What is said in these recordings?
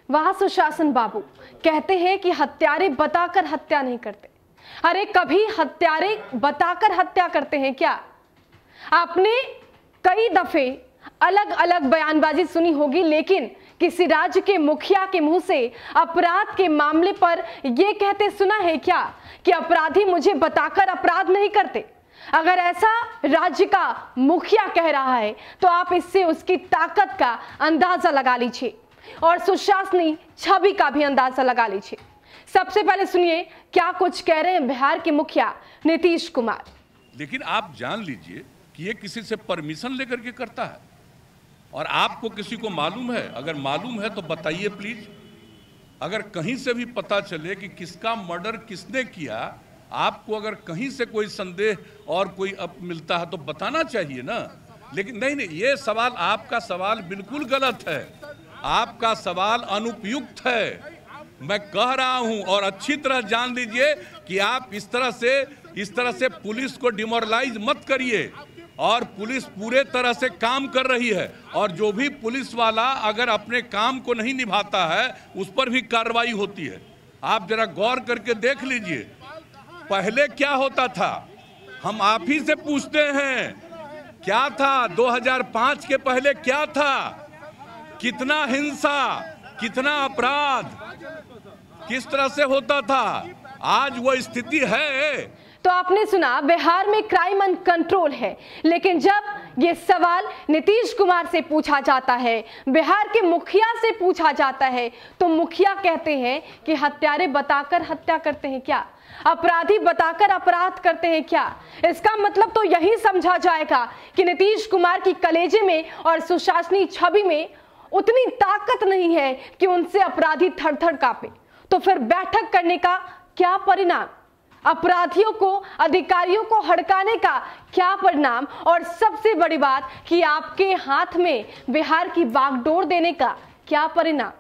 वहां सुशासन बाबू कहते हैं कि हत्यारे बताकर हत्या नहीं करते। अरे कभी हत्यारे बताकर हत्या करते हैं क्या? आपने कई दफे अलग अलग बयानबाजी सुनी होगी, लेकिन किसी राज्य के मुखिया के मुंह से अपराध के मामले पर यह कहते सुना है क्या कि अपराधी मुझे बताकर अपराध नहीं करते? अगर ऐसा राज्य का मुखिया कह रहा है तो आप इससे उसकी ताकत का अंदाजा लगा लीजिए और सुशासनी छवि का भी अंदाजा लगा लीजिए। सबसे पहले सुनिए क्या कुछ कह रहे हैं बिहार के मुखिया नीतीश कुमार। लेकिन आप जान लीजिए कि ये किसी से परमिशन लेकर के करता है, और आपको किसी को मालूम है? अगर मालूम है तो बताइए प्लीज। अगर कहीं से भी पता चले कि किसका मर्डर किसने किया, आपको अगर कहीं से कोई संदेह और कोई मिलता है तो बताना चाहिए ना। लेकिन नहीं, ये सवाल, आपका सवाल बिल्कुल गलत है, आपका सवाल अनुपयुक्त है। मैं कह रहा हूं और अच्छी तरह जान लीजिए कि आप इस तरह से पुलिस को डिमोरलाइज मत करिए। और पुलिस पूरे तरह से काम कर रही है, और जो भी पुलिस वाला अगर अपने काम को नहीं निभाता है उस पर भी कार्रवाई होती है। आप जरा गौर करके देख लीजिए, पहले क्या होता था, हम आप ही से पूछते हैं, क्या था 2005 के पहले? क्या था? कितना हिंसा, कितना अपराध, किस तरह से होता था? आज वो स्थिति है। तो आपने सुना बिहार में क्राइम अन कंट्रोल है, लेकिन जब ये सवाल नीतीश कुमार से पूछा जाता है, बिहार के मुखिया से पूछा जाता है, तो मुखिया कहते हैं कि हत्यारे बताकर हत्या करते हैं क्या? अपराधी बताकर अपराध करते हैं क्या? इसका मतलब तो यही समझा जाएगा कि नीतीश कुमार की कलेजे में और सुशासनी छवि में उतनी ताकत नहीं है कि उनसे अपराधी थर थर कांपे। तो फिर बैठक करने का क्या परिणाम? अपराधियों को, अधिकारियों को हड़काने का क्या परिणाम? और सबसे बड़ी बात कि आपके हाथ में बिहार की बागडोर देने का क्या परिणाम?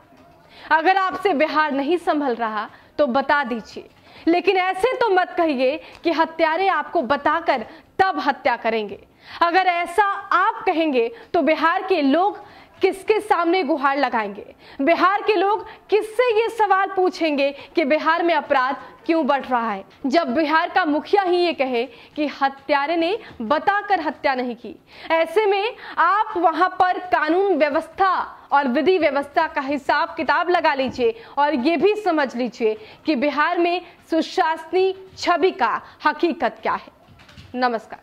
अगर आपसे बिहार नहीं संभल रहा तो बता दीजिए, लेकिन ऐसे तो मत कहिए कि हत्यारे आपको बताकर तब हत्या करेंगे। अगर ऐसा आप कहेंगे तो बिहार के लोग किसके सामने गुहार लगाएंगे? बिहार के लोग किससे ये सवाल पूछेंगे कि बिहार में अपराध क्यों बढ़ रहा है, जब बिहार का मुखिया ही ये कहे कि हत्यारे ने बताकर हत्या नहीं की? ऐसे में आप वहां पर कानून व्यवस्था और विधि व्यवस्था का हिसाब किताब लगा लीजिए और ये भी समझ लीजिए कि बिहार में सुशासनी छवि का हकीकत क्या है। नमस्कार।